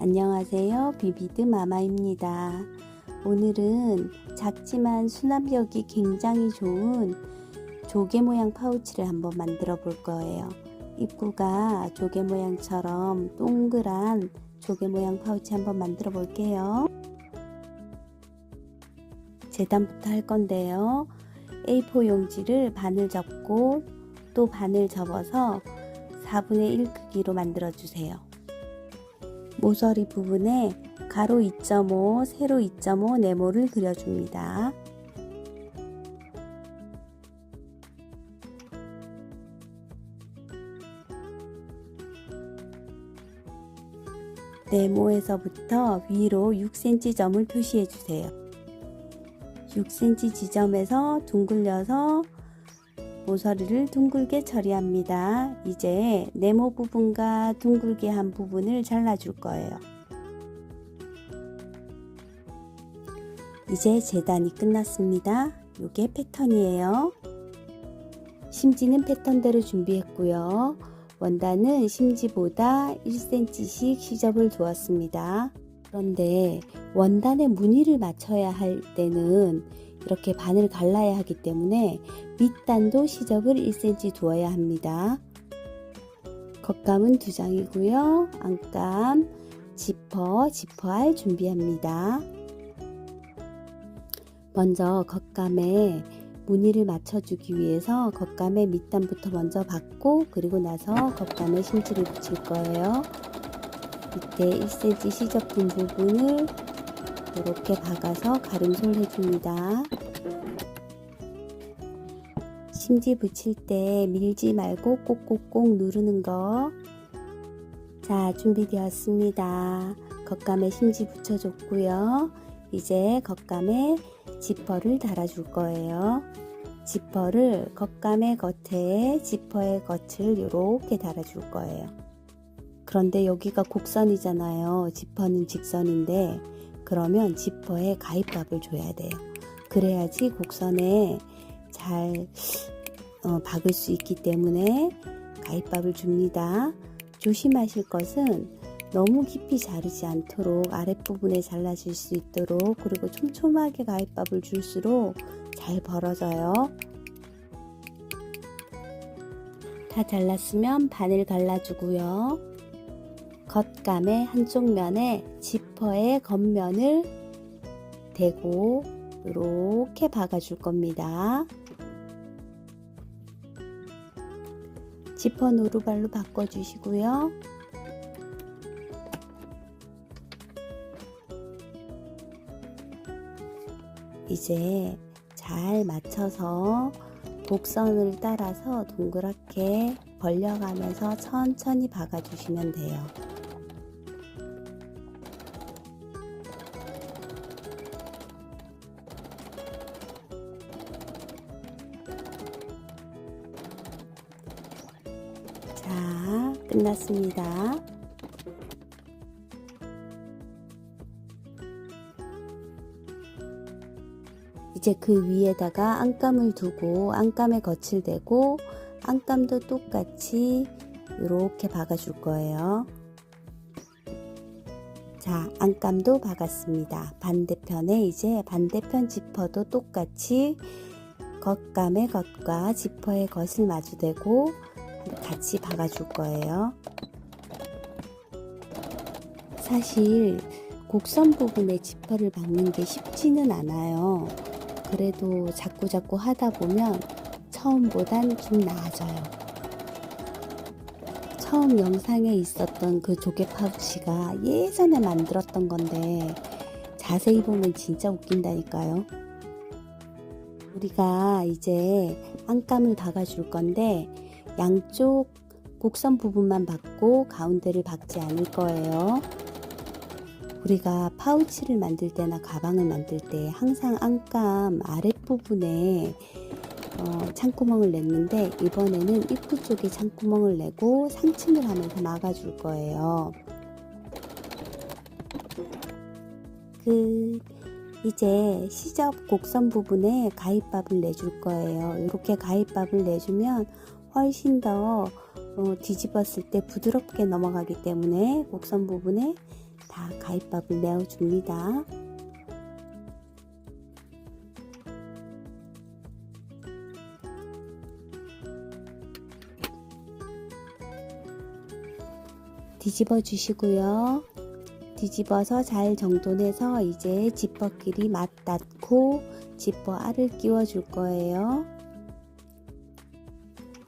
안녕하세요. 비비드 마마입니다. 오늘은 작지만 수납력이 굉장히 좋은 조개 모양 파우치를 한번 만들어 볼 거예요. 입구가 조개 모양처럼 동그란 조개 모양 파우치 한번 만들어 볼게요. 재단부터 할 건데요. A4 용지를 반을 접고 또 반을 접어서 4분의 1 크기로 만들어 주세요. 모서리 부분에 가로 2.5, 세로 2.5 네모를 그려줍니다. 네모에서부터 위로 6cm 점을 표시해 주세요. 6cm 지점에서 둥글려서 모서리를 둥글게 처리합니다. 이제 네모 부분과 둥글게 한 부분을 잘라줄 거예요. 이제 재단이 끝났습니다. 이게 패턴이에요. 심지는 패턴대로 준비했고요. 원단은 심지보다 1cm씩 시접을 두었습니다. 그런데 원단에 무늬를 맞춰야 할 때는 이렇게 반을 갈라야 하기 때문에 밑단도 시접을 1cm 두어야 합니다. 겉감은 2장이고요. 안감, 지퍼알 준비합니다. 먼저 겉감에 무늬를 맞춰주기 위해서 겉감의 밑단부터 먼저 받고 그리고 나서 겉감에 심지를 붙일 거예요. 이때 1cm 시접 둔 부분을 이렇게 박아서 가름솔 해줍니다. 심지 붙일 때 밀지 말고 꼭꼭꼭 누르는 거. 자, 준비되었습니다. 겉감에 심지 붙여줬고요. 이제 겉감에 지퍼를 달아줄 거예요. 지퍼를 겉감의 겉에 지퍼의 겉을 이렇게 달아줄 거예요. 그런데 여기가 곡선이잖아요. 지퍼는 직선인데 그러면 지퍼에 가입밥을 줘야 돼요. 그래야지 곡선에 잘 박을 수 있기 때문에 가입밥을 줍니다. 조심하실 것은 너무 깊이 자르지 않도록 아랫부분에 잘라질 수 있도록, 그리고 촘촘하게 가입밥을 줄수록 잘 벌어져요. 다 잘랐으면 반을 갈라주고요. 겉감의 한쪽 면에 지퍼의 겉면을 대고 이렇게 박아줄 겁니다. 지퍼 노루발로 바꿔주시고요. 이제 잘 맞춰서 곡선을 따라서 동그랗게 벌려가면서 천천히 박아주시면 돼요. 자, 끝났습니다. 이제 그 위에다가 안감을 두고 안감에 겉을 대고 안감도 똑같이 이렇게 박아줄 거예요. 자, 안감도 박았습니다. 반대편에 이제 반대편 지퍼도 똑같이 겉감의 겉과 지퍼의 겉을 마주대고 같이 박아줄 거예요. 사실 곡선 부분에 지퍼를 박는 게 쉽지는 않아요. 그래도 자꾸자꾸 하다 보면 처음보단 좀 나아져요. 처음 영상에 있었던 그 조개 파우치가 예전에 만들었던 건데 자세히 보면 진짜 웃긴다니까요. 우리가 이제 안감을 박아줄 건데 양쪽 곡선 부분만 박고 가운데를 박지 않을 거예요. 우리가 파우치를 만들 때나 가방을 만들 때 항상 안감 아랫부분에 창구멍을 냈는데 이번에는 입구 쪽에 창구멍을 내고 상층을 하면서 막아줄 거예요. 이제 시접 곡선 부분에 가입밥을 내줄 거예요. 이렇게 가입밥을 내주면 훨씬 더 뒤집었을 때 부드럽게 넘어가기 때문에 곡선 부분에 다 가위밥을 내어줍니다. 뒤집어 주시고요. 뒤집어서 잘 정돈해서 이제 지퍼끼리 맞닿고 지퍼 알을 끼워 줄 거예요.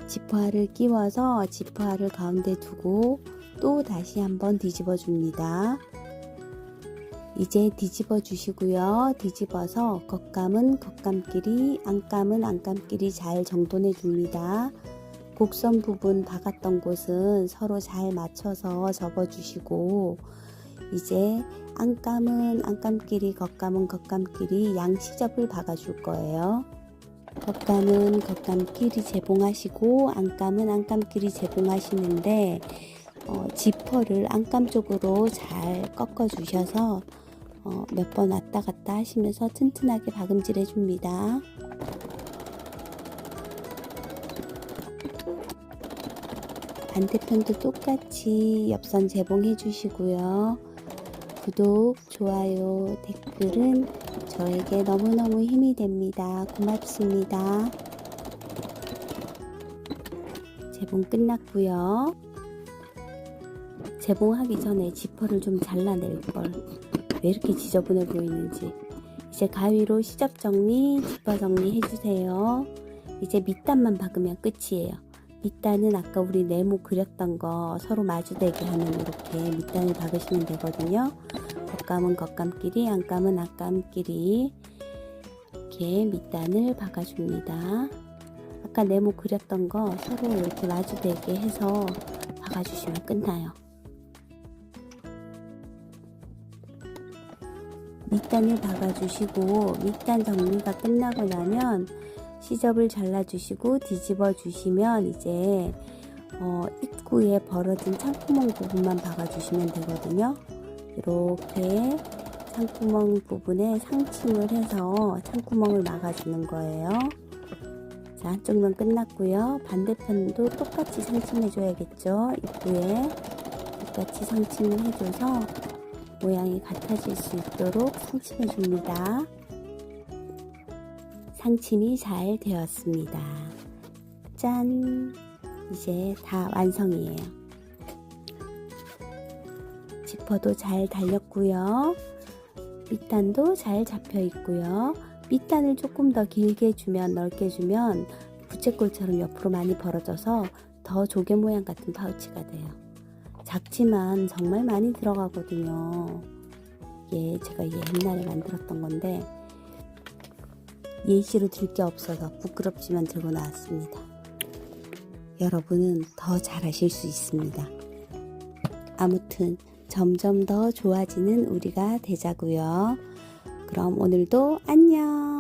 지퍼 알을 끼워서 지퍼 알을 가운데 두고 또 다시 한번 뒤집어 줍니다. 이제 뒤집어 주시고요. 뒤집어서 겉감은 겉감끼리, 안감은 안감끼리 잘 정돈해 줍니다. 곡선 부분 박았던 곳은 서로 잘 맞춰서 접어 주시고, 이제 안감은 안감끼리, 겉감은 겉감끼리 양시접을 박아 줄 거예요. 겉감은 겉감끼리 재봉하시고 안감은 안감끼리 재봉하시는데 지퍼를 안감 쪽으로 잘 꺾어 주셔서 몇 번 왔다 갔다 하시면서 튼튼하게 박음질 해줍니다. 반대편도 똑같이 옆선 재봉해 주시고요. 구독, 좋아요, 댓글은 저에게 너무너무 힘이 됩니다. 고맙습니다. 재봉 끝났고요. 재봉하기 전에 지퍼를 좀 잘라낼걸. 왜 이렇게 지저분해 보이는지. 이제 가위로 시접 정리, 지퍼 정리 해주세요. 이제 밑단만 박으면 끝이에요. 밑단은 아까 우리 네모 그렸던 거 서로 마주대게 하는 이렇게 밑단을 박으시면 되거든요. 겉감은 겉감끼리, 안감은 안감끼리 이렇게 밑단을 박아줍니다. 아까 네모 그렸던 거 서로 이렇게 마주대게 해서 박아주시면 끝나요. 밑단을 박아주시고 밑단 정리가 끝나고 나면 시접을 잘라주시고 뒤집어 주시면 이제 입구에 벌어진 창구멍 부분만 박아주시면 되거든요. 이렇게 창구멍 부분에 상침을 해서 창구멍을 막아주는 거예요. 자, 한쪽면 끝났고요. 반대편도 똑같이 상침해 줘야겠죠. 입구에 똑같이 상침을 해줘서 모양이 같아질 수 있도록 상침해 줍니다. 상침이 잘 되었습니다. 짠! 이제 다 완성이에요. 지퍼도 잘 달렸고요. 밑단도 잘 잡혀 있고요. 밑단을 조금 더 길게 주면, 넓게 주면 부채꼴처럼 옆으로 많이 벌어져서 더 조개 모양 같은 파우치가 돼요. 작지만 정말 많이 들어가거든요. 이게 제가 옛날에 만들었던 건데 예시로 들 게 없어서 부끄럽지만 들고 나왔습니다. 여러분은 더 잘하실 수 있습니다. 아무튼 점점 더 좋아지는 우리가 되자고요. 그럼 오늘도 안녕.